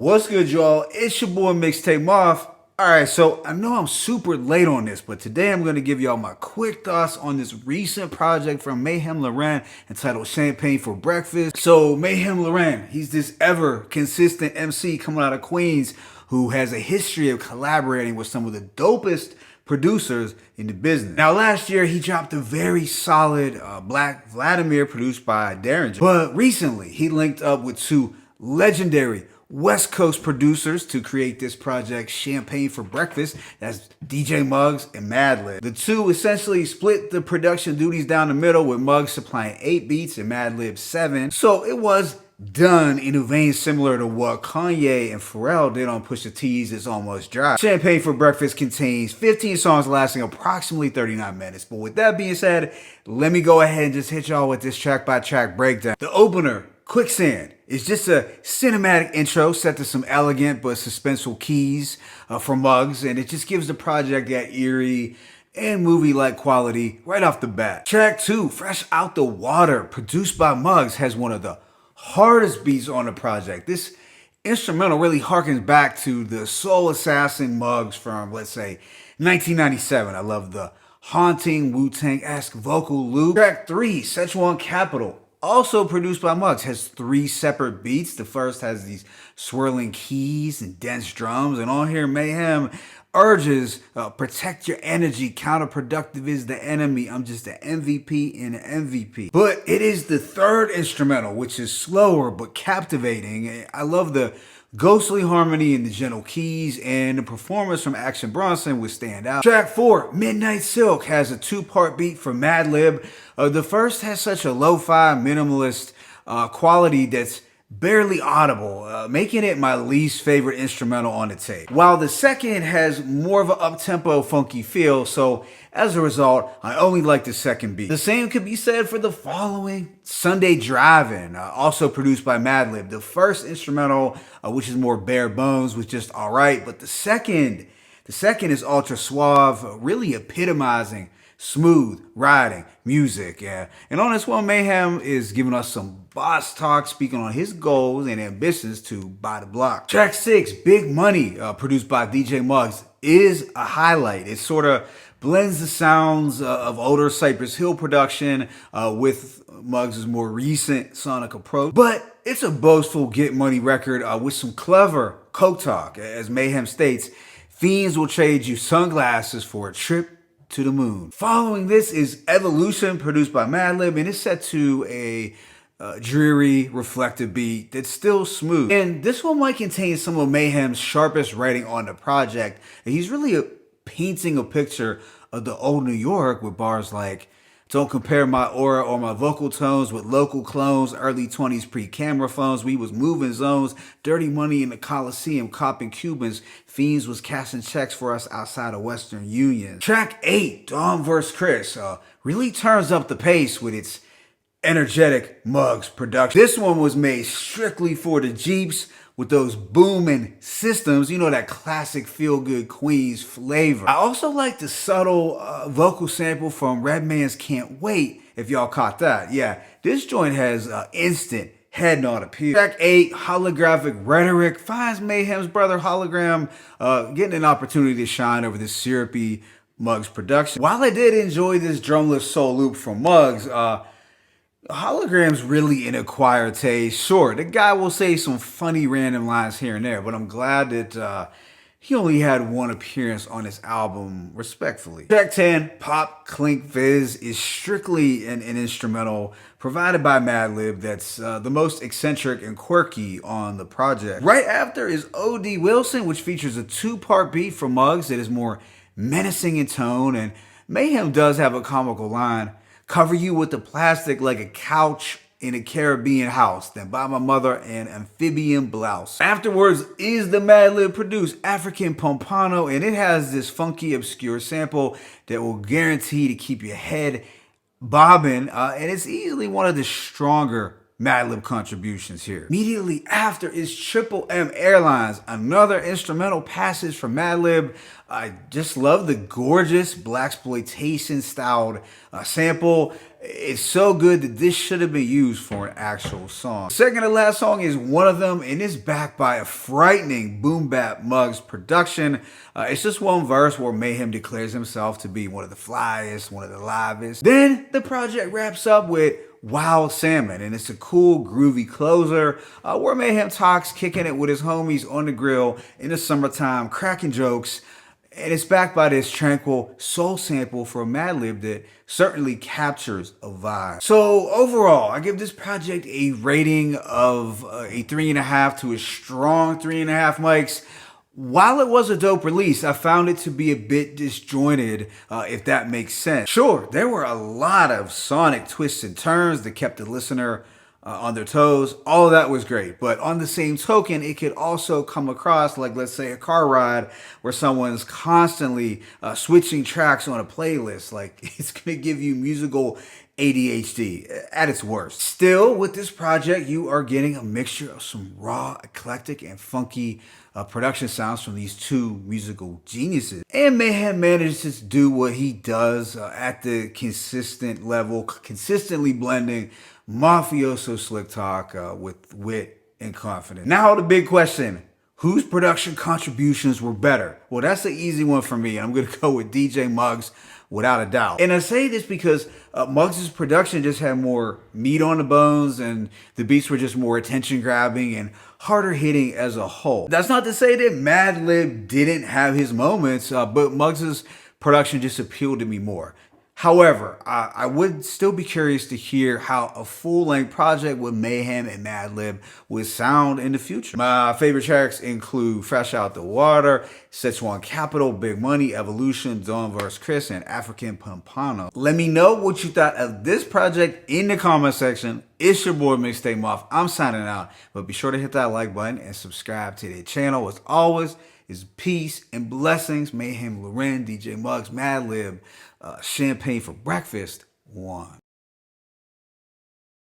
What's good, y'all? It's your boy Mixtape Moth. Alright, so I know I'm super late on this, but today I'm going to give y'all my quick thoughts on this recent project from Meyhem Lauren entitled Champagne for Breakfast. So Meyhem Lauren, he's this ever consistent MC coming out of Queens who has a history of collaborating with some of the dopest producers in the business. Now, last year he dropped a very solid Black Vladimir produced by Derringer, but recently he linked up with two legendary West Coast producers to create this project, Champagne for Breakfast. That's DJ Muggs and Madlib. The two essentially split the production duties down the middle, with Muggs supplying 8 beats and Madlib 7. So it was done in a vein similar to what Kanye and Pharrell did on Pusha T's It's Almost Dry. Champagne for Breakfast contains 15 songs lasting approximately 39 minutes. But with that being said, let me go ahead and just hit y'all with this track-by-track breakdown. The opener, Quicksand, is just a cinematic intro set to some elegant but suspenseful keys from Muggs, and it just gives the project that eerie and movie-like quality right off the bat. Track 2, Fresh Out the Water, produced by Muggs, has one of the hardest beats on the project. This instrumental really harkens back to the soul assassin Muggs from, let's say, 1997. I love the haunting Wu-Tang-esque vocal loop. Track 3, Szechuan Capital, also produced by Muggs, has 3 separate beats. The first has these swirling keys and dense drums, and on here Meyhem urges, protect your energy, counterproductive is the enemy, I'm just an MVP and an MVP. But it is the third instrumental, which is slower but captivating. I love the ghostly harmony and the gentle keys, and the performance from Action Bronson would stand out. Track 4, Midnight Silk, has a 2-part beat from Madlib. The first has such a lo-fi, minimalist quality that's barely audible, making it my least favorite instrumental on the tape. While the second has more of an up-tempo, funky feel, so as a result, I only like the second beat. The same could be said for the following, Sunday Drivin', also produced by Madlib. The first instrumental, which is more bare bones, was just alright, but the second is ultra suave, really epitomizing smooth riding music. Yeah, and on this one, Meyhem is giving us some boss talk, speaking on his goals and ambitions to buy the block. Track 6, Big Money, produced by DJ Muggs, is a highlight. It sort of blends the sounds of older Cypress Hill production with Muggs' more recent sonic approach, but it's a boastful Get Money record with some clever coke talk. As Meyhem states, fiends will trade you sunglasses for a trip to the moon. Following this is Evolution, produced by Madlib, and it's set to a dreary, reflective beat that's still smooth. And this one might contain some of Meyhem's sharpest writing on the project. And he's really painting a picture of the old New York with bars like, don't compare my aura or my vocal tones with local clones, early 20s pre-camera phones. We was moving zones, dirty money in the Coliseum, copping Cubans. Fiends was cashing checks for us outside of Western Union. Track 8, Dom vs. Chris, really turns up the pace with its energetic Muggs production. This one was made strictly for the Jeeps with those booming systems, you know, that classic feel-good Queens flavor. I also like the subtle vocal sample from Redman's Can't Wait, if y'all caught that. Yeah, this joint has instant head nod appeal. Track 8, Holographic Rhetoric, finds Meyhem's brother Hologram getting an opportunity to shine over this syrupy Muggs production. While I did enjoy this drumless soul loop from Muggs, Hologram's really an acquired taste. Sure, the guy will say some funny random lines here and there, but I'm glad that he only had one appearance on this album, respectfully. Track 10, Pop Clink Fizz, is strictly an instrumental provided by Madlib that's the most eccentric and quirky on the project. Right after is O.D. Wilson, which features a 2-part beat from Muggs that is more menacing in tone, and Meyhem does have a comical line, cover you with the plastic like a couch in a Caribbean house, then buy my mother an amphibian blouse. Afterwards is the Madlib produced African Pompano, and it has this funky, obscure sample that will guarantee to keep your head bobbing, and it's easily one of the stronger Madlib contributions here. Immediately after is Triple M Airlines, another instrumental passage from Madlib. I just love the gorgeous blaxploitation styled sample. It's so good that this should have been used for an actual song. The second to last song is one of them, and it's backed by a frightening boom bap Muggs production. It's just one verse where Meyhem declares himself to be one of the flyest, one of the livest. Then the project wraps up with Wild Salmon, and it's a cool, groovy closer where Meyhem talks, kicking it with his homies on the grill in the summertime, cracking jokes. And it's backed by this tranquil soul sample from Madlib that certainly captures a vibe. So overall, I give this project a rating of a 3.5 to a strong 3.5 mics. While it was a dope release, I found it to be a bit disjointed, if that makes sense. Sure, there were a lot of sonic twists and turns that kept the listener on their toes. All of that was great. But on the same token, it could also come across like, let's say, a car ride where someone's constantly switching tracks on a playlist. Like, it's going to give you musical ADHD at its worst. Still, with this project, you are getting a mixture of some raw, eclectic, and funky production sounds from these two musical geniuses. And Meyhem manages to do what he does at the consistent level, consistently blending mafioso slick talk with wit and confidence. Now the big question, whose production contributions were better? Well, that's an easy one for me. I'm going to go with DJ Muggs without a doubt. And I say this because Muggs' production just had more meat on the bones, and the beats were just more attention grabbing and harder hitting as a whole. That's not to say that Madlib didn't have his moments, but Muggs' production just appealed to me more. However, I would still be curious to hear how a full-length project with Meyhem and Madlib would sound in the future. My favorite tracks include Fresh Out the Water, Szechuan Capital, Big Money, Evolution, Dawn vs. Chris, and African Pompano. Let me know what you thought of this project in the comment section. It's your boy Mixtape Moth. I'm signing out, but be sure to hit that like button and subscribe to the channel. As always, is peace and blessings. Meyhem Lauren, DJ Muggs, Madlib, champagne for breakfast, one.